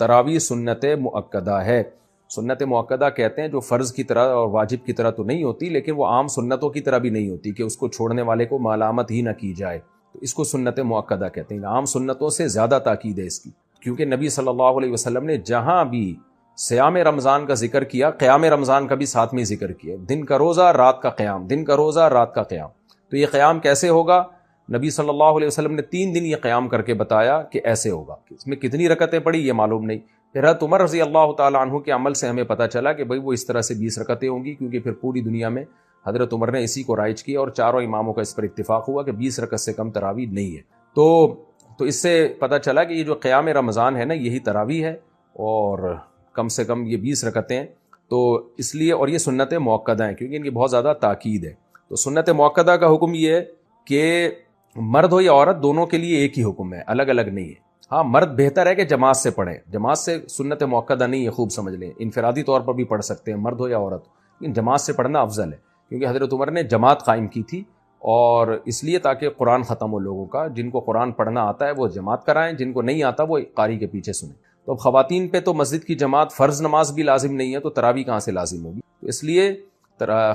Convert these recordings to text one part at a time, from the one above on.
تراویح سنت مؤکدہ ہے. سنت مؤکدہ کہتے ہیں جو فرض کی طرح اور واجب کی طرح تو نہیں ہوتی، لیکن وہ عام سنتوں کی طرح بھی نہیں ہوتی کہ اس کو چھوڑنے والے کو ملامت ہی نہ کی جائے، تو اس کو سنت مؤکدہ کہتے ہیں. عام سنتوں سے زیادہ تاکید ہے اس کی، کیونکہ نبی صلی اللہ علیہ وسلم نے جہاں بھی صیام رمضان کا ذکر کیا، قیام رمضان کا بھی ساتھ میں ذکر کیا. دن کا روزہ رات کا قیام، دن کا روزہ رات کا قیام. تو یہ قیام کیسے ہوگا؟ نبی صلی اللہ علیہ وسلم نے 3 دن یہ قیام کر کے بتایا کہ ایسے ہوگا. اس میں کتنی رکعتیں پڑھی یہ معلوم نہیں. پھر حضرت عمر رضی اللہ تعالیٰ عنہ کے عمل سے ہمیں پتہ چلا کہ بھئی وہ اس طرح سے 20 رکعتیں ہوں گی، کیونکہ پھر پوری دنیا میں حضرت عمر نے اسی کو رائج کیا اور چاروں اماموں کا اس پر اتفاق ہوا کہ 20 رکعت سے کم تراویح نہیں ہے. تو اس سے پتہ چلا کہ یہ جو قیام رمضان ہے نا، یہی تراویح ہے اور کم سے کم یہ 20 رکعتیں ہیں. تو اس لیے، اور یہ سنت مؤکدہ ہیں کیونکہ ان کی بہت زیادہ تاکید ہے. تو سنت مؤکدہ کا حکم یہ ہے کہ مرد ہو یا عورت دونوں کے لیے ایک ہی حکم ہے، الگ الگ نہیں ہے. ہاں، مرد بہتر ہے کہ جماعت سے پڑھیں، جماعت سے سنت مؤکدہ نہیں ہے، خوب سمجھ لیں. انفرادی طور پر بھی پڑھ سکتے ہیں مرد ہو یا عورت، لیکن جماعت سے پڑھنا افضل ہے، کیونکہ حضرت عمر نے جماعت قائم کی تھی، اور اس لیے تاکہ قرآن ختم ہو لوگوں کا. جن کو قرآن پڑھنا آتا ہے وہ جماعت کرائیں، جن کو نہیں آتا وہ قاری کے پیچھے سنیں. تو اب خواتین پہ تو مسجد کی جماعت فرض نماز بھی لازم نہیں ہے، تو تراویح کہاں سے لازم ہوگی؟ تو اس لیے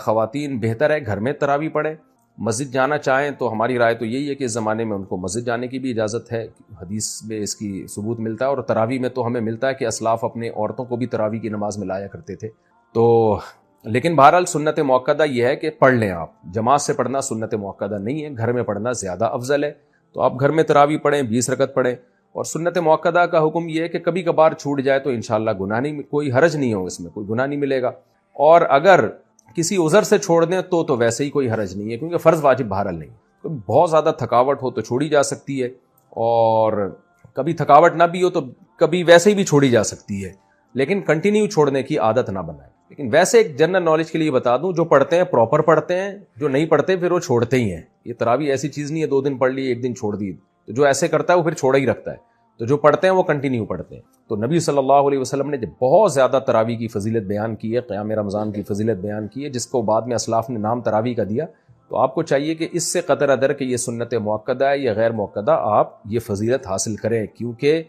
خواتین بہتر ہے گھر میں تراویح پڑھیں. مسجد جانا چاہیں تو ہماری رائے تو یہی ہے کہ اس زمانے میں ان کو مسجد جانے کی بھی اجازت ہے، حدیث میں اس کی ثبوت ملتا ہے. اور تراویح میں تو ہمیں ملتا ہے کہ اسلاف اپنے عورتوں کو بھی تراویح کی نماز میں لایا کرتے تھے. تو لیکن بہرحال سنت مؤکدہ یہ ہے کہ پڑھ لیں آپ. جماعت سے پڑھنا سنت مؤکدہ نہیں ہے، گھر میں پڑھنا زیادہ افضل ہے. تو آپ گھر میں تراویح پڑھیں، 20 رکعت پڑھیں. اور سنت مؤکدہ کا حکم یہ ہے کہ کبھی کبھار چھوٹ جائے تو انشاءاللہ گناہ نہیں، کوئی حرج نہیں ہو، اس میں کوئی گناہ نہیں ملے گا. اور اگر کسی عذر سے چھوڑ دیں تو ویسے ہی کوئی حرج نہیں ہے، کیونکہ فرض واجب بہرحال نہیں. تو بہت زیادہ تھکاوٹ ہو تو چھوڑی جا سکتی ہے، اور کبھی تھکاوٹ نہ بھی ہو تو کبھی ویسے ہی بھی چھوڑی جا سکتی ہے، لیکن کنٹینیو چھوڑنے کی عادت نہ بنائیں. لیکن ویسے ایک جنرل نالج کے لیے بتا دوں، جو پڑھتے ہیں پراپر پڑھتے ہیں، جو نہیں پڑھتے پھر وہ چھوڑتے ہی ہیں. یہ تراویح ایسی چیز نہیں ہے 2 دن پڑھ لی 1 دن چھوڑ دی. تو جو ایسے کرتا ہے وہ پھر چھوڑا ہی رکھتا ہے. تو جو پڑھتے ہیں وہ کنٹینیو پڑھتے ہیں. تو نبی صلی اللہ علیہ وسلم نے بہت زیادہ تراویح کی فضیلت بیان کی ہے، قیام رمضان کی فضیلت بیان کی ہے، جس کو بعد میں اسلاف نے نام تراویح کا دیا. تو آپ کو چاہیے کہ اس سے قدر ادر کہ یہ سنت مؤکدہ ہے یا غیر مؤکدہ، آپ یہ فضیلت حاصل کریں. کیونکہ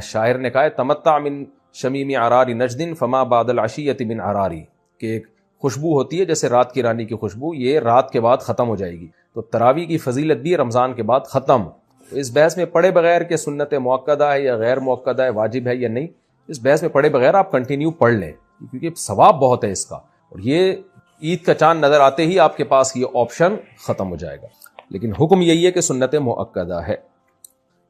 شاعر نے کہا ہے تمتع من شمیم عرار نجد فما بعد العشیۃ من عراری، کہ ایک خوشبو ہوتی ہے جیسے رات کی رانی کی خوشبو، یہ رات کے بعد ختم ہو جائے گی. تو تراویح کی فضیلت بھی رمضان کے بعد ختم. تو اس بحث میں پڑھے بغیر کہ سنت مؤکدہ ہے یا غیر مؤکدہ ہے، واجب ہے یا نہیں، اس بحث میں پڑھے بغیر آپ کنٹینیو پڑھ لیں، کیونکہ ثواب بہت ہے اس کا. اور یہ عید کا چاند نظر آتے ہی آپ کے پاس یہ آپشن ختم ہو جائے گا. لیکن حکم یہی ہے کہ سنت مؤکدہ ہے.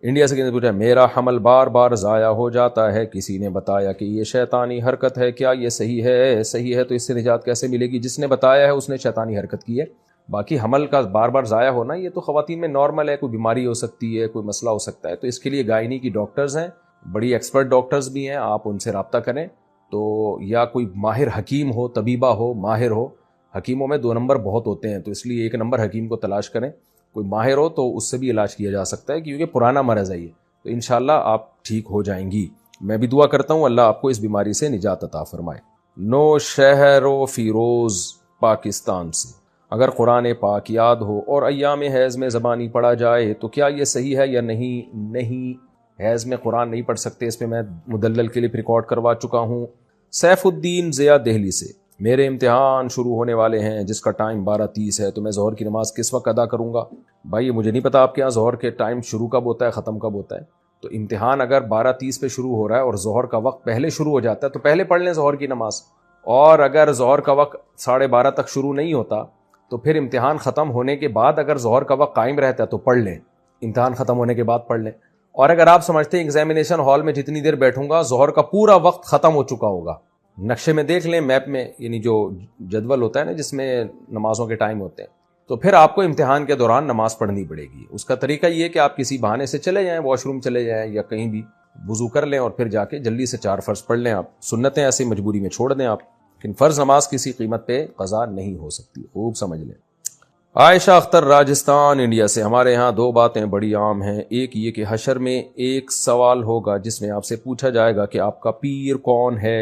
انڈیا سے پوچھا میرا حمل بار بار ضائع ہو جاتا ہے، کسی نے بتایا کہ یہ شیطانی حرکت ہے، کیا یہ صحیح ہے؟ صحیح ہے تو اس سے نجات کیسے ملے گی؟ جس نے بتایا ہے اس نے شیطانی حرکت کی ہے. باقی حمل کا بار بار ضائع ہونا یہ تو خواتین میں نارمل ہے، کوئی بیماری ہو سکتی ہے، کوئی مسئلہ ہو سکتا ہے. تو اس کے لیے گائنی کی ڈاکٹرز ہیں، بڑی ایکسپرٹ ڈاکٹرز بھی ہیں، آپ ان سے رابطہ کریں. تو یا کوئی ماہر حکیم ہو، طبیبہ ہو، ماہر ہو. حکیموں میں 2 نمبر بہت ہوتے ہیں، تو اس لیے 1 نمبر حکیم کو تلاش کریں. کوئی ماہر ہو تو اس سے بھی علاج کیا جا سکتا ہے، کیونکہ پرانا مرض ہے یہ. تو انشاءاللہ آپ ٹھیک ہو جائیں گی. میں بھی دعا کرتا ہوں اللہ آپ کو اس بیماری سے نجات عطا فرمائے. نو شہر و فیروز پاکستان سے، اگر قرآن پاک یاد ہو اور ایام حیض میں زبانی پڑھا جائے تو کیا یہ صحیح ہے یا نہیں؟ نہیں، حیض میں قرآن نہیں پڑھ سکتے، اس پہ میں مدلل کے لیے ریکارڈ کروا چکا ہوں. سیف الدین ضیاء دہلی سے، میرے امتحان شروع ہونے والے ہیں جس کا ٹائم 12:30 ہے، تو میں ظہر کی نماز کس وقت ادا کروں گا؟ بھائی مجھے نہیں پتا آپ کے یہاں ظہر کے ٹائم شروع کب ہوتا ہے ختم کب ہوتا ہے. تو امتحان اگر 12:30 پہ شروع ہو رہا ہے اور ظہر کا وقت پہلے شروع ہو جاتا ہے تو پہلے پڑھ لیں ظہر کی نماز. اور اگر ظہر کا وقت 12:30 تک شروع نہیں ہوتا تو پھر امتحان ختم ہونے کے بعد اگر ظہر کا وقت قائم رہتا ہے تو پڑھ لیں، امتحان ختم ہونے کے بعد پڑھ لیں. اور اگر آپ سمجھتے ہیں ایگزامینیشن ہال میں جتنی دیر بیٹھوں گا ظہر کا پورا وقت ختم ہو چکا ہوگا، نقشے میں دیکھ لیں، میپ میں، یعنی جو جدول ہوتا ہے نا جس میں نمازوں کے ٹائم ہوتے ہیں، تو پھر آپ کو امتحان کے دوران نماز پڑھنی پڑے گی. اس کا طریقہ یہ ہے کہ آپ کسی بہانے سے چلے جائیں، واش روم چلے جائیں یا کہیں بھی وضو کر لیں اور پھر جا کے جلدی سے 4 فرض پڑھ لیں. آپ سنتیں ایسے مجبوری میں چھوڑ دیں آپ، لیکن فرض نماز کسی قیمت پہ قضا نہیں ہو سکتی، خوب سمجھ لیں. عائشہ اختر راجستھان انڈیا سے، ہمارے ہاں 2 باتیں بڑی عام ہیں. ایک یہ کہ حشر میں ایک سوال ہوگا جس میں آپ سے پوچھا جائے گا کہ آپ کا پیر کون ہے،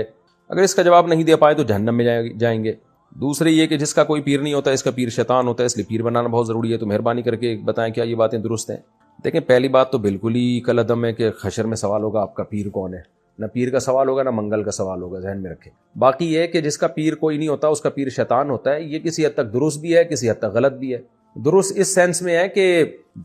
اگر اس کا جواب نہیں دے پائے تو جہنم میں جائیں گے. دوسرے یہ کہ جس کا کوئی پیر نہیں ہوتا اس کا پیر شیطان ہوتا ہے، اس لیے پیر بنانا بہت ضروری ہے. تو مہربانی کر کے بتائیں کیا یہ باتیں درست ہیں؟ دیکھیں پہلی بات تو بالکل ہی کل عدم ہے کہ حشر میں سوال ہوگا آپ کا پیر کون ہے. نہ پیر کا سوال ہوگا نہ منگل کا سوال ہوگا، ذہن میں رکھیں. باقی یہ کہ جس کا پیر کوئی نہیں ہوتا اس کا پیر شیطان ہوتا ہے، یہ کسی حد تک درست بھی ہے کسی حد تک غلط بھی ہے. درست اس سینس میں ہے کہ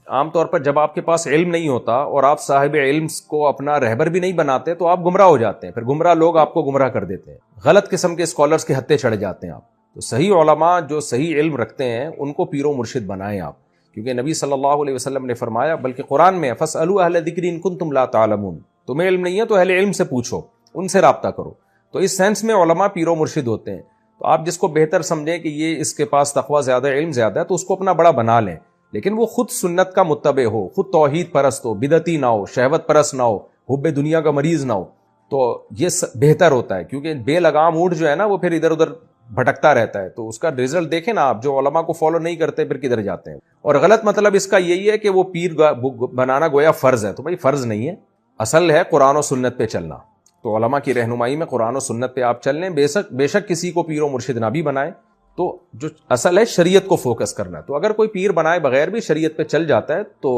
عام طور پر جب آپ کے پاس علم نہیں ہوتا اور آپ صاحب علم کو اپنا رہبر بھی نہیں بناتے تو آپ گمراہ ہو جاتے ہیں، پھر گمراہ لوگ آپ کو گمراہ کر دیتے ہیں، غلط قسم کے اسکالرز کے ہتھے چڑھ جاتے ہیں آپ. تو صحیح علماء جو صحیح علم رکھتے ہیں ان کو پیر و مرشد بنائیں آپ، کیونکہ نبی صلی اللہ علیہ وسلم نے فرمایا، بلکہ قرآن میں فَاسْأَلُوا أَهْلَ الذِّكْرِ إِن كُنتُمْ لَا تَعْلَمُونَ، تمہیں علم نہیں ہے تو اہل علم سے پوچھو، ان سے رابطہ کرو. تو اس سینس میں علماء پیر و مرشد ہوتے ہیں. تو آپ جس کو بہتر سمجھیں کہ یہ اس کے پاس تقویٰ زیادہ علم زیادہ ہے تو اس کو اپنا بڑا بنا لیں، لیکن وہ خود سنت کا متبع ہو، خود توحید پرست ہو، بدعتی نہ ہو، شہوت پرست نہ ہو، حب دنیا کا مریض نہ ہو. تو یہ بہتر ہوتا ہے، کیونکہ بے لگام اونٹ جو ہے نا وہ پھر ادھر ادھر بھٹکتا رہتا ہے. تو اس کا رزلٹ دیکھیں نا آپ، جو علماء کو فالو نہیں کرتے پھر کدھر جاتے ہیں. اور غلط مطلب اس کا یہی ہے کہ وہ پیر بنانا گویا فرض ہے، تو بھائی فرض نہیں ہے، اصل ہے قرآن و سنت پہ چلنا. تو علماء کی رہنمائی میں قرآن و سنت پہ آپ چل لیں، بے شک کسی کو پیر و مرشد نہ بھی بنائیں. تو جو اصل ہے شریعت کو فوکس کرنا ہے. تو اگر کوئی پیر بنائے بغیر بھی شریعت پہ چل جاتا ہے تو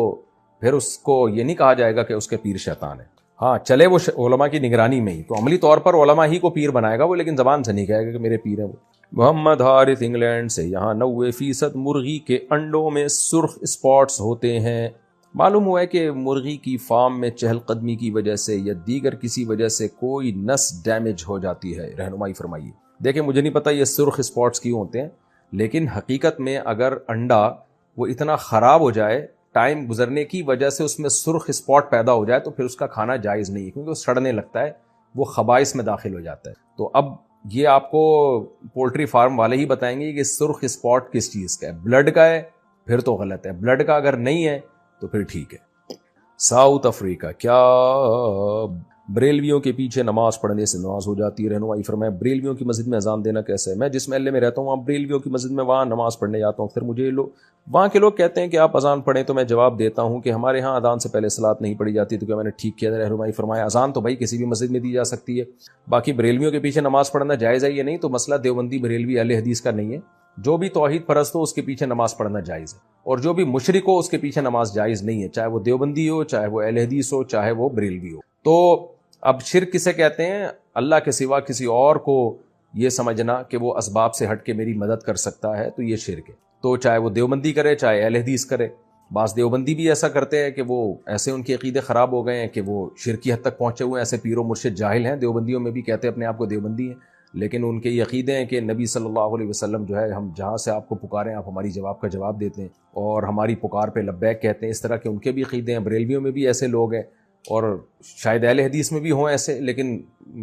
پھر اس کو یہ نہیں کہا جائے گا کہ اس کے پیر شیطان ہے. ہاں چلے وہ علماء کی نگرانی میں ہی، تو عملی طور پر علماء ہی کو پیر بنائے گا وہ، لیکن زبان سے نہیں کہے گا کہ میرے پیر ہیں وہ. محمد حارث انگلینڈ سے، یہاں 90% مرغی کے انڈوں میں سرخ اسپاٹس ہوتے ہیں. معلوم ہوا ہے کہ مرغی کی فارم میں چہل قدمی کی وجہ سے یا دیگر کسی وجہ سے کوئی نس ڈیمیج ہو جاتی ہے، رہنمائی فرمائیے. دیکھیں مجھے نہیں پتا یہ سرخ اسپاٹس کیوں ہوتے ہیں، لیکن حقیقت میں اگر انڈا وہ اتنا خراب ہو جائے، ٹائم گزرنے کی وجہ سے اس میں سرخ اسپاٹ پیدا ہو جائے، تو پھر اس کا کھانا جائز نہیں ہے، کیونکہ وہ سڑنے لگتا ہے، وہ خبائث میں داخل ہو جاتا ہے. تو اب یہ آپ کو پولٹری فارم والے ہی بتائیں گے کہ سرخ اسپاٹ کس چیز کا ہے. بلڈ کا ہے پھر تو غلط ہے، بلڈ کا اگر نہیں ہے تو پھر ٹھیک ہے. ساؤتھ افریقہ، کیا بریلویوں کے پیچھے نماز پڑھنے سے نماز ہو جاتی ہے؟ رہنمائی فرمائے بریلویوں کی مسجد میں اذان دینا کیسے ہے؟ میں جس محلے میں رہتا ہوں وہاں بریلویوں کی مسجد میں وہاں نماز پڑھنے جاتا ہوں. پھر مجھے وہاں کے لوگ کہتے ہیں کہ آپ اذان پڑھیں، تو میں جواب دیتا ہوں کہ ہمارے ہاں اذان سے پہلے صلاۃ نہیں پڑھی جاتی. تو کیا میں نے ٹھیک کیا؟ رہنمائی فرمایا اذان تو بھائی کسی بھی مسجد میں دی جا سکتی ہے. باقی بریلویوں کے پیچھے نماز پڑھنا جائز ہے یا نہیں، تو مسئلہ دیوبندی بریلوی اہل حدیث کا نہیں ہے. جو بھی توحید پرست ہو اس کے پیچھے نماز پڑھنا جائز ہے، اور جو بھی مشرک ہو اس کے پیچھے نماز جائز نہیں ہے، چاہے وہ دیوبندی ہو، چاہے وہ اہل حدیث ہو، چاہے وہ بریلوی ہو. تو اب شرک کسے کہتے ہیں؟ اللہ کے سوا کسی اور کو یہ سمجھنا کہ وہ اسباب سے ہٹ کے میری مدد کر سکتا ہے، تو یہ شرک ہے. تو چاہے وہ دیوبندی کرے چاہے اہل حدیث کرے. بعض دیوبندی بھی ایسا کرتے ہیں کہ وہ ایسے ان کے عقیدے خراب ہو گئے ہیں کہ وہ شرکی حد تک پہنچے ہوئے ہیں. ایسے پیر و مرشد جاہل ہیں دیوبندیوں میں بھی، کہتے ہیں اپنے آپ کو دیوبندی ہیں، لیکن ان کے یہ عقیدے ہیں کہ نبی صلی اللہ علیہ وسلم جو ہے، ہم جہاں سے آپ کو پکاریں آپ ہماری جواب کا جواب دیتے ہیں اور ہماری پکار پہ لبیک کہتے ہیں. اس طرح کے ان کے بھی عقیدے ہیں. بریلویوں میں بھی ایسے لوگ ہیں، اور شاید اہل حدیث میں بھی ہوں ایسے، لیکن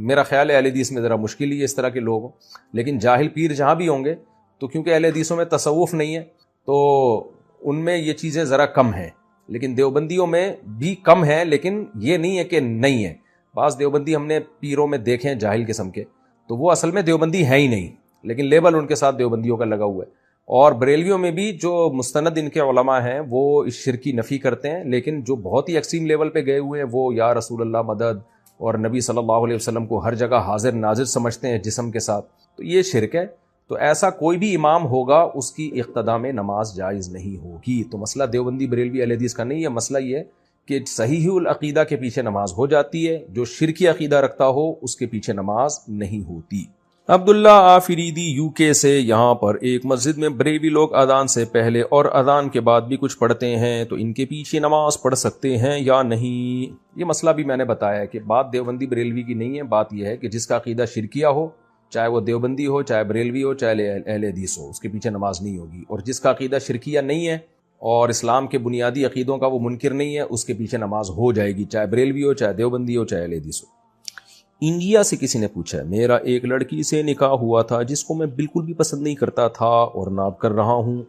میرا خیال ہے اہل حدیث میں ذرا مشکل ہی ہے اس طرح کے لوگ ہوں. لیکن جاہل پیر جہاں بھی ہوں گے، تو کیونکہ اہل حدیثوں میں تصوف نہیں ہے تو ان میں یہ چیزیں ذرا کم ہیں، لیکن دیوبندیوں میں بھی کم ہیں، لیکن یہ نہیں ہے کہ نہیں ہے. بعض دیوبندی ہم نے پیروں میں دیکھے ہیں جاہل قسم کے، تو وہ اصل میں دیوبندی ہیں ہی نہیں، لیکن لیبل ان کے ساتھ دیوبندیوں کا لگا ہوا ہے. اور بریلویوں میں بھی جو مستند ان کے علماء ہیں وہ اس شرک کی نفی کرتے ہیں، لیکن جو بہت ہی ایکسٹریم لیول پہ گئے ہوئے ہیں وہ یا رسول اللہ مدد اور نبی صلی اللہ علیہ وسلم کو ہر جگہ حاضر ناظر سمجھتے ہیں جسم کے ساتھ، تو یہ شرک ہے. تو ایسا کوئی بھی امام ہوگا اس کی اقتداء میں نماز جائز نہیں ہوگی. تو مسئلہ دیوبندی بریلوی اہل حدیث کا نہیں ہے، مسئلہ یہ ہے کہ صحیح العقیدہ کے پیچھے نماز ہو جاتی ہے، جو شرکی عقیدہ رکھتا ہو اس کے پیچھے نماز نہیں ہوتی. عبداللہ آفریدی یو کے سے، یہاں پر ایک مسجد میں بریلوی لوگ اذان سے پہلے اور اذان کے بعد بھی کچھ پڑھتے ہیں، تو ان کے پیچھے نماز پڑھ سکتے ہیں یا نہیں؟ یہ مسئلہ بھی میں نے بتایا ہے کہ بات دیوبندی بریلوی کی نہیں ہے، بات یہ ہے کہ جس کا عقیدہ شرکیہ ہو، چاہے وہ دیوبندی ہو، چاہے بریلوی ہو، چاہے اہل حدیث ہو، اس کے پیچھے نماز نہیں ہوگی. اور جس کا عقیدہ شرکیہ نہیں ہے اور اسلام کے بنیادی عقیدوں کا وہ منکر نہیں ہے، اس کے پیچھے نماز ہو جائے گی، چاہے بریلوی ہو، چاہے دیوبندی ہو، چاہے اہل حدیث ہو. انڈیا سے کسی نے پوچھا ہے، میرا ایک لڑکی سے نکاح ہوا تھا جس کو میں بالکل بھی پسند نہیں کرتا تھا اور نہ اب کر رہا ہوں.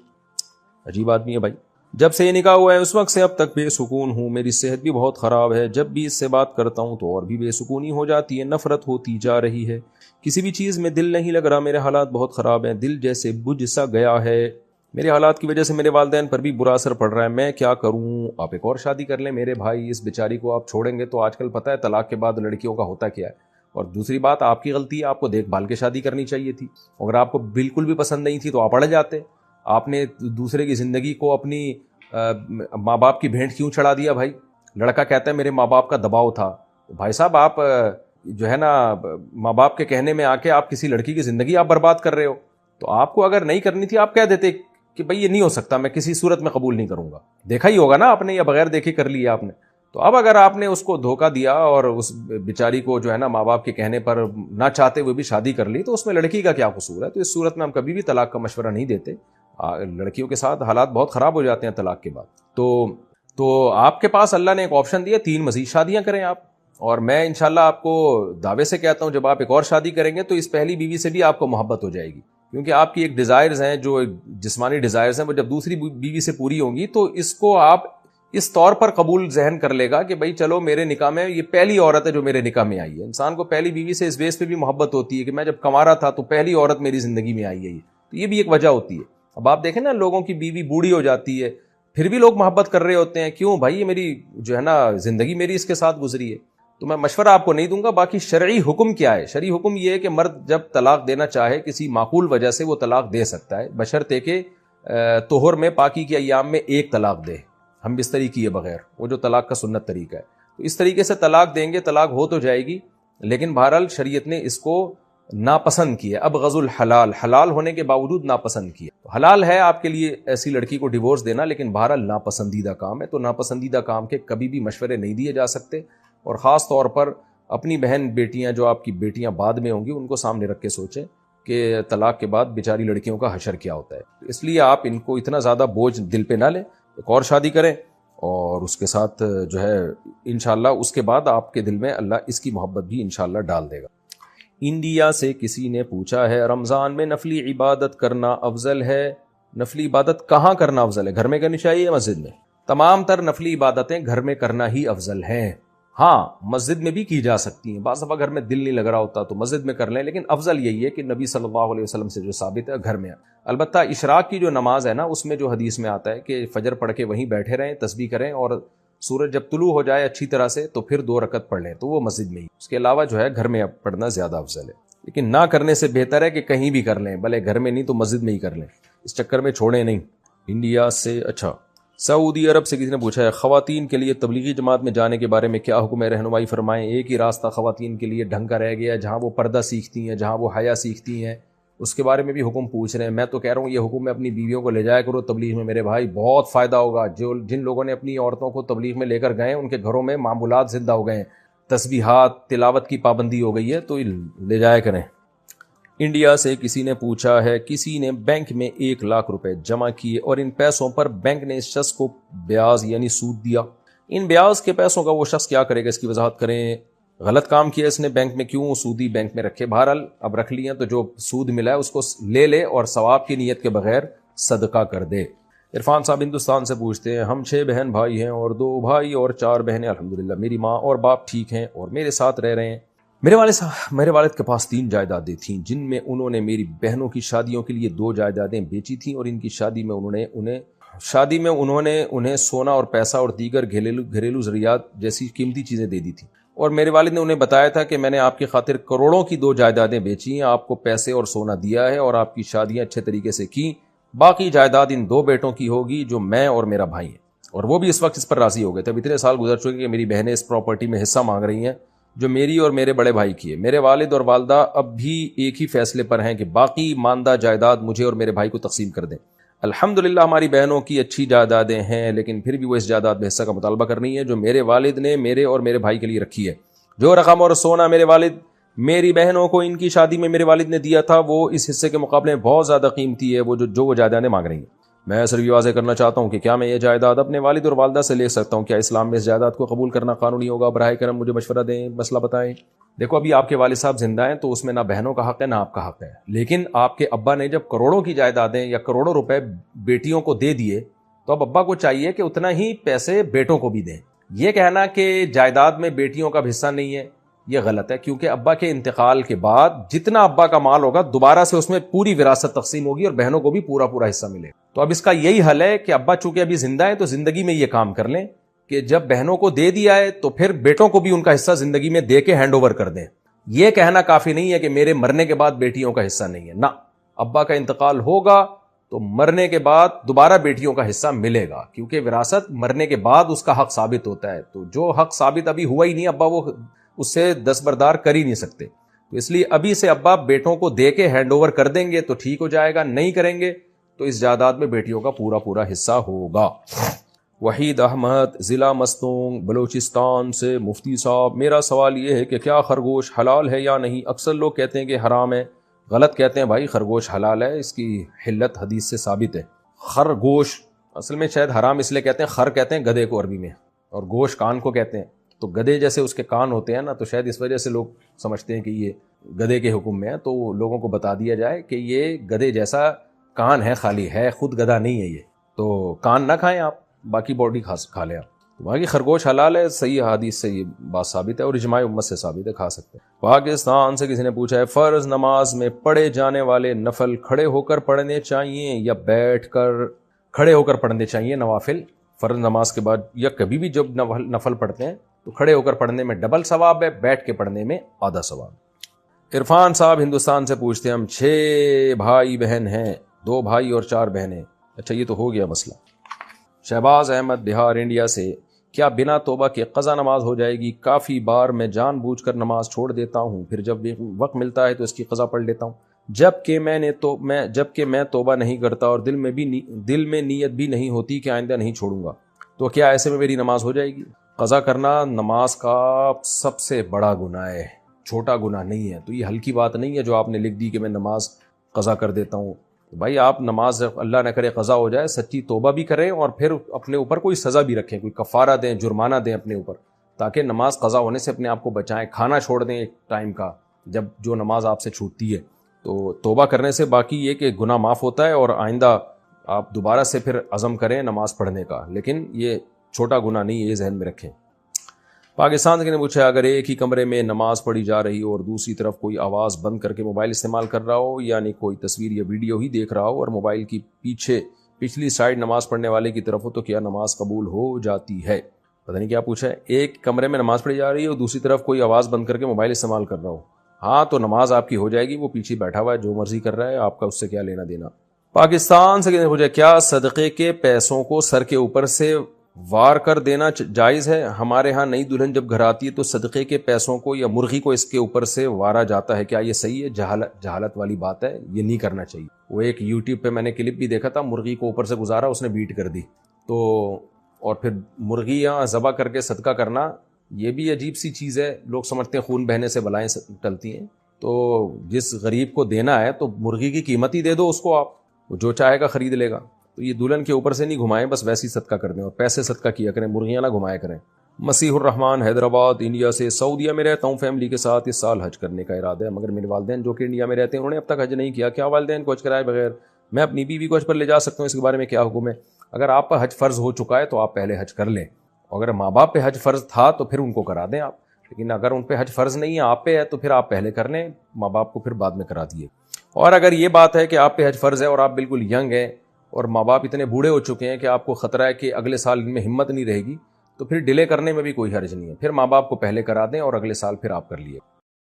عجیب آدمی ہے بھائی. جب سے یہ نکاح ہوا ہے اس وقت سے اب تک بے سکون ہوں، میری صحت بھی بہت خراب ہے، جب بھی اس سے بات کرتا ہوں تو اور بھی بے سکونی ہو جاتی ہے، نفرت ہوتی جا رہی ہے، کسی بھی چیز میں دل نہیں لگ رہا، میرے حالات بہت خراب ہیں، دل جیسے بجھ سا گیا ہے، میرے حالات کی وجہ سے میرے والدین پر بھی برا اثر پڑ رہا ہے، میں کیا کروں؟ آپ ایک اور شادی کر لیں میرے بھائی، اس بیچاری کو آپ چھوڑیں گے تو آج کل پتہ ہے طلاق کے بعد لڑکیوں کا ہوتا کیا ہے. اور دوسری بات آپ کی غلطی ہے، آپ کو دیکھ بھال کے شادی کرنی چاہیے تھی. اگر آپ کو بالکل بھی پسند نہیں تھی تو آپ اڑ جاتے. آپ نے دوسرے کی زندگی کو اپنی ماں باپ کی بھینٹ کیوں چڑھا دیا بھائی؟ لڑکا کہتا ہے میرے ماں باپ کا دباؤ تھا. بھائی صاحب آپ جو ہے نا ماں باپ کے کہنے میں آ کے آپ کسی لڑکی کی زندگی آپ برباد کر رہے ہو. تو آپ کو اگر نہیں کرنی تھی آپ کہہ دیتے کہ بھائی یہ نہیں ہو سکتا, میں کسی صورت میں قبول نہیں کروں گا. دیکھا ہی ہوگا نا آپ نے, یا بغیر دیکھے کر لیا آپ نے. تو اب اگر آپ نے اس کو دھوکہ دیا اور اس بیچاری کو جو ہے نا ماں باپ کے کہنے پر نہ چاہتے ہوئے بھی شادی کر لی, تو اس میں لڑکی کا کیا قصور ہے؟ تو اس صورت میں ہم کبھی بھی طلاق کا مشورہ نہیں دیتے. لڑکیوں کے ساتھ حالات بہت خراب ہو جاتے ہیں طلاق کے بعد. تو آپ کے پاس اللہ نے ایک آپشن دیا, 3 مزید شادیاں کریں آپ. اور میں انشاءاللہ آپ کو دعوے سے کہتا ہوں جب آپ ایک اور شادی کریں گے تو اس پہلی بیوی سے بھی آپ کو محبت ہو جائے گی, کیونکہ آپ کی ایک ڈیزائرز ہیں جو جسمانی ڈیزائرز ہیں, وہ جب دوسری بیوی سے پوری ہوں گی تو اس کو آپ اس طور پر قبول ذہن کر لے گا کہ بھائی چلو میرے نکاح میں یہ پہلی عورت ہے جو میرے نکاح میں آئی ہے. انسان کو پہلی بیوی سے اس بیس پہ بھی محبت ہوتی ہے کہ میں جب کما رہا تھا تو پہلی عورت میری زندگی میں آئی ہے. تو یہ بھی ایک وجہ ہوتی ہے. اب آپ دیکھیں نا, لوگوں کی بیوی بوڑھی ہو جاتی ہے پھر بھی لوگ محبت کر رہے ہوتے ہیں. کیوں بھائی؟ یہ میری جو ہے نا زندگی میری اس کے ساتھ گزری ہے. تو میں مشورہ آپ کو نہیں دوں گا. باقی شرعی حکم کیا ہے؟ شرعی حکم یہ ہے کہ مرد جب طلاق دینا چاہے کسی معقول وجہ سے وہ طلاق دے سکتا ہے, بشرطے کہ طہر میں پاکی کے ایام میں 1 طلاق دے, ہم بستری کیے بغیر, وہ جو طلاق کا سنت طریقہ ہے. تو اس طریقے سے طلاق دیں گے, طلاق ہو تو جائے گی, لیکن بہرحال شریعت نے اس کو ناپسند کیا. اب غض الحلال, حلال ہونے کے باوجود ناپسند کیا. تو حلال ہے آپ کے لیے ایسی لڑکی کو ڈیورس دینا, لیکن بہرحال ناپسندیدہ کام ہے. تو ناپسندیدہ کام کے کبھی بھی مشورے نہیں دیے جا سکتے, اور خاص طور پر اپنی بہن بیٹیاں جو آپ کی بیٹیاں بعد میں ہوں گی ان کو سامنے رکھ کے سوچیں کہ طلاق کے بعد بیچاری لڑکیوں کا حشر کیا ہوتا ہے. اس لیے آپ ان کو اتنا زیادہ بوجھ دل پہ نہ لیں, ایک اور شادی کریں اور اس کے ساتھ جو ہے انشاءاللہ اس کے بعد آپ کے دل میں اللہ اس کی محبت بھی انشاءاللہ ڈال دے گا. انڈیا سے کسی نے پوچھا ہے رمضان میں نفلی عبادت کرنا افضل ہے؟ نفلی عبادت کہاں کرنا افضل ہے؟ گھر میں کرنی چاہیے یا مسجد میں؟ تمام تر نفلی عبادتیں گھر میں کرنا ہی افضل ہیں. ہاں مسجد میں بھی کی جا سکتی ہیں, بعض دفعہ گھر میں دل نہیں لگ رہا ہوتا تو مسجد میں کر لیں, لیکن افضل یہی ہے کہ نبی صلی اللہ علیہ وسلم سے جو ثابت ہے گھر میں. البتہ اشراق کی جو نماز ہے نا, اس میں جو حدیث میں آتا ہے کہ فجر پڑھ کے وہیں بیٹھے رہیں, تسبیح کریں, اور سورج جب طلوع ہو جائے اچھی طرح سے تو پھر 2 رکعت پڑھ لیں, تو وہ مسجد میں ہی. اس کے علاوہ جو ہے گھر میں پڑھنا زیادہ افضل ہے, لیکن نہ کرنے سے بہتر ہے کہ کہیں بھی کر لیں, بھلے گھر میں نہیں تو مسجد میں ہی کر لیں, اس چکر میں چھوڑیں نہیں. انڈیا سے سعودی عرب سے کسی نے پوچھا ہے خواتین کے لیے تبلیغی جماعت میں جانے کے بارے میں کیا حکم ہے, رہنمائی فرمائیں. ایک ہی راستہ خواتین کے لیے ڈھنگ کا رہ گیا ہے, جہاں وہ پردہ سیکھتی ہیں, جہاں وہ حیا سیکھتی ہیں, اس کے بارے میں بھی حکم پوچھ رہے ہیں. میں تو کہہ رہا ہوں یہ حکم میں اپنی بیویوں کو لے جایا کرو تبلیغ میں میرے بھائی, بہت فائدہ ہوگا. جن لوگوں نے اپنی عورتوں کو تبلیغ میں لے کر گئے ان کے گھروں میں معمولات زندہ ہو گئے ہیں, تسبیحات تلاوت کی پابندی ہو گئی ہے, تو لے جایا کریں. انڈیا سے کسی نے پوچھا ہے کسی نے بینک میں 1 لاکھ روپے جمع کیے اور ان پیسوں پر بینک نے اس شخص کو بیاج یعنی سود دیا. ان بیاج کے پیسوں کا وہ شخص کیا کرے گا, اس کی وضاحت کریں. غلط کام کیا اس نے, بینک میں کیوں سودی بینک میں رکھے. بہرحال اب رکھ لیا تو جو سود ملا ہے اس کو لے لے اور ثواب کی نیت کے بغیر صدقہ کر دے. عرفان صاحب ہندوستان سے پوچھتے ہیں ہم 6 بہن بھائی ہیں اور 2 بھائی اور 4 بہنیں. الحمدللہ میری ماں اور باپ ٹھیک ہیں اور میرے ساتھ رہ رہے ہیں. میرے والد کے پاس 3 جائیدادیں تھیں جن میں انہوں نے میری بہنوں کی شادیوں کے لیے 2 جائیدادیں بیچی تھیں, اور ان کی شادی میں انہوں نے انہیں سونا اور پیسہ اور دیگر گھریلو ضروریات جیسی قیمتی چیزیں دے دی تھیں, اور میرے والد نے انہیں بتایا تھا کہ میں نے آپ کی خاطر کروڑوں کی 2 جائیدادیں بیچی ہیں, آپ کو پیسے اور سونا دیا ہے اور آپ کی شادیاں اچھے طریقے سے کی. باقی جائیداد ان 2 بیٹوں کی ہوگی جو میں اور میرا بھائی ہیں, اور وہ بھی اس وقت اس پر راضی ہو گئے تھے. اب اتنے سال گزر چکے کہ میری بہنیں اس پراپرٹی میں حصہ مانگ رہی ہیں جو میری اور میرے بڑے بھائی کی ہے. میرے والد اور والدہ اب بھی ایک ہی فیصلے پر ہیں کہ باقی ماندہ جائیداد مجھے اور میرے بھائی کو تقسیم کر دیں. الحمدللہ ہماری بہنوں کی اچھی جائیدادیں ہیں, لیکن پھر بھی وہ اس جائیداد میں حصہ کا مطالبہ کر رہی ہیں جو میرے والد نے میرے اور میرے بھائی کے لیے رکھی ہے. جو رقم اور سونا میرے والد میری بہنوں کو ان کی شادی میں میرے والد نے دیا تھا وہ اس حصے کے مقابلے میں بہت زیادہ قیمتی ہے, وہ جو جائیدادیں مانگ رہی ہیں. میں صرف یہ واضح کرنا چاہتا ہوں کہ کیا میں یہ جائیداد اپنے والد اور والدہ سے لے سکتا ہوں؟ کیا اسلام میں اس جائیداد کو قبول کرنا قانونی ہوگا؟ براہ کرم مجھے مشورہ دیں, مسئلہ بتائیں. دیکھو ابھی آپ کے والد صاحب زندہ ہیں تو اس میں نہ بہنوں کا حق ہے نہ آپ کا حق ہے, لیکن آپ کے ابا نے جب کروڑوں کی جائیدادیں یا کروڑوں روپے بیٹیوں کو دے دیے تو اب ابا کو چاہیے کہ اتنا ہی پیسے بیٹوں کو بھی دیں. یہ کہنا کہ جائیداد میں بیٹیوں کا حصہ نہیں ہے یہ غلط ہے, کیونکہ ابا کے انتقال کے بعد جتنا ابا کا مال ہوگا دوبارہ سے اس میں پوری وراثت تقسیم ہوگی اور بہنوں کو بھی پورا حصہ ملے. تو اب اس کا یہی حل ہے کہ ابا چونکہ ابھی زندہ ہے تو زندگی میں یہ کام کر لیں کہ جب بہنوں کو دے دیا ہے تو پھر بیٹوں کو بھی ان کا حصہ زندگی میں دے کے ہینڈ اوور کر دیں. یہ کہنا کافی نہیں ہے کہ میرے مرنے کے بعد بیٹیوں کا حصہ نہیں ہے, نہ, ابا کا انتقال ہوگا تو مرنے کے بعد دوبارہ بیٹیوں کا حصہ ملے گا، کیونکہ وراثت مرنے کے بعد اس کا حق ثابت ہوتا ہے، تو جو حق ثابت ابھی ہوا ہی نہیں ابا وہ اس سے دستبردار کر ہی نہیں سکتے، تو اس لیے ابھی سے ابا بیٹوں کو دے کے ہینڈ اوور کر دیں گے تو ٹھیک ہو جائے گا، نہیں کریں گے تو اس جائیداد میں بیٹیوں کا پورا پورا حصہ ہوگا۔ وحید احمد ضلع مستونگ بلوچستان سے، مفتی صاحب میرا سوال یہ ہے کہ کیا خرگوش حلال ہے یا نہیں؟ اکثر لوگ کہتے ہیں کہ حرام ہے، غلط کہتے ہیں بھائی، خرگوش حلال ہے، اس کی حلت حدیث سے ثابت ہے۔ خرگوش اصل میں شاید حرام اس لیے کہتے ہیں، خر کہتے ہیں گدھے کو عربی میں، اور گوش کان کو کہتے ہیں، تو گدھے جیسے اس کے کان ہوتے ہیں نا، تو شاید اس وجہ سے لوگ سمجھتے ہیں کہ یہ گدھے کے حکم میں ہے، تو لوگوں کو بتا دیا جائے کہ یہ گدھے جیسا کان ہے، خالی ہے، خود گدھا نہیں ہے یہ، تو کان نہ کھائیں آپ، باقی باڈی کھا لیں آپ۔ تو باقی خرگوش حلال ہے، صحیح حدیث سے یہ بات ثابت ہے اور اجماع امت سے ثابت ہے، کھا سکتے ہیں۔ پاکستان سے کسی نے پوچھا ہے فرض نماز میں پڑھے جانے والے نفل کھڑے ہو کر پڑھنے چاہیے یا بیٹھ کر؟ کھڑے ہو کر پڑھنے چاہیے نوافل، فرض نماز کے بعد یا کبھی بھی جب نفل پڑھتے ہیں تو کھڑے ہو کر پڑھنے میں ڈبل ثواب ہے، بیٹھ کے پڑھنے میں آدھا ثواب۔ عرفان صاحب ہندوستان سے پوچھتے ہیں ہم 6 بھائی بہن ہیں، 2 بھائی اور 4 بہنیں۔ اچھا یہ تو ہو گیا مسئلہ۔ شہباز احمد بہار انڈیا سے، کیا بنا توبہ کے قضا نماز ہو جائے گی؟ کافی بار میں جان بوجھ کر نماز چھوڑ دیتا ہوں، پھر جب وقت ملتا ہے تو اس کی قضا پڑھ لیتا ہوں، جبکہ میں توبہ نہیں کرتا اور دل میں نیت بھی نہیں ہوتی کہ آئندہ نہیں چھوڑوں گا، تو کیا ایسے میں میری نماز ہو جائے گی؟ قضا کرنا نماز کا سب سے بڑا گناہ ہے، چھوٹا گناہ نہیں ہے، تو یہ ہلکی بات نہیں ہے جو آپ نے لکھ دی کہ میں نماز قضا کر دیتا ہوں۔ بھائی آپ نماز اللہ نہ کرے قضا ہو جائے، سچی توبہ بھی کریں اور پھر اپنے اوپر کوئی سزا بھی رکھیں، کوئی کفارہ دیں، جرمانہ دیں اپنے اوپر، تاکہ نماز قضا ہونے سے اپنے آپ کو بچائیں، کھانا چھوڑ دیں ایک ٹائم کا جب جو نماز آپ سے چھوٹتی ہے، تو توبہ کرنے سے باقی یہ کہ گناہ معاف ہوتا ہے اور آئندہ آپ دوبارہ سے پھر عزم کریں نماز پڑھنے کا، لیکن یہ چھوٹا گناہ نہیں ہے، یہ ذہن میں رکھیں۔ پاکستان کے نے پوچھا اگر ایک ہی کمرے میں نماز پڑھی جا رہی ہو اور دوسری طرف کوئی آواز بند کر کے موبائل استعمال کر رہا ہو، یعنی کوئی تصویر یا ویڈیو ہی دیکھ رہا ہو اور موبائل کی پچھلی سائڈ نماز پڑھنے والے کی طرف ہو، تو کیا نماز قبول ہو جاتی ہے؟ پتہ نہیں کیا پوچھا ہے، ایک کمرے میں نماز پڑھی جا رہی ہے اور دوسری طرف کوئی آواز بند کر کے موبائل استعمال کر رہا ہو، ہاں تو نماز آپ کی ہو جائے گی، وہ پیچھے بیٹھا ہوا ہے جو مرضی کر رہا ہے، آپ کا اس سے کیا لینا دینا۔ پاکستان سے پوچھا کیا صدقے کے پیسوں کو سر کے اوپر سے وار کر دینا جائز ہے؟ ہمارے ہاں نئی دلہن جب گھر آتی ہے تو صدقے کے پیسوں کو یا مرغی کو اس کے اوپر سے وارا جاتا ہے، کیا یہ صحیح ہے؟ جہالت والی بات ہے، یہ نہیں کرنا چاہیے۔ وہ ایک یوٹیوب پہ میں نے کلپ بھی دیکھا تھا، مرغی کو اوپر سے گزارا، اس نے بیٹ کر دی، تو اور پھر مرغیاں ذبح کر کے صدقہ کرنا یہ بھی عجیب سی چیز ہے، لوگ سمجھتے ہیں خون بہنے سے بلائیں ٹلتی ہیں، تو جس غریب کو دینا ہے تو مرغی کی قیمت ہی دے دو اس کو، آپ وہ جو چاہے گا خرید لے گا، تو یہ دلہن کے اوپر سے نہیں گھمائیں، بس ویسے ہی صدقہ کر دیں اور پیسے صدقہ کیا کریں، مرغیاں نہ گھمایا کریں۔ مسیح الرحمان حیدرآباد انڈیا سے، سعودیہ میں رہتا ہوں، فیملی کے ساتھ اس سال حج کرنے کا ارادہ ہے، مگر میرے والدین جو کہ انڈیا میں رہتے ہیں انہوں نے اب تک حج نہیں کیا، کیا والدین کو حج کرائے بغیر میں اپنی بیوی کو حج پر لے جا سکتا ہوں؟ اس کے بارے میں کیا حکم ہے؟ اگر آپ پر حج فرض ہو چکا ہے تو آپ پہلے حج کر لیں، اگر ماں باپ پہ حج فرض تھا تو پھر ان کو کرا دیں آپ، لیکن اگر ان پہ حج فرض نہیں ہے آپ پہ ہے تو پھر آپ پہلے کر لیں، ماں باپ کو پھر بعد میں کرا دیے۔ اور اگر یہ بات ہے کہ آپ پہ حج فرض ہے اور آپ بالکل ینگ ہیں اور ماں باپ اتنے بوڑھے ہو چکے ہیں کہ آپ کو خطرہ ہے کہ اگلے سال ان میں ہمت نہیں رہے گی، تو پھر ڈیلے کرنے میں بھی کوئی حرج نہیں ہے، پھر ماں باپ کو پہلے کرا دیں اور اگلے سال پھر آپ کر لیے۔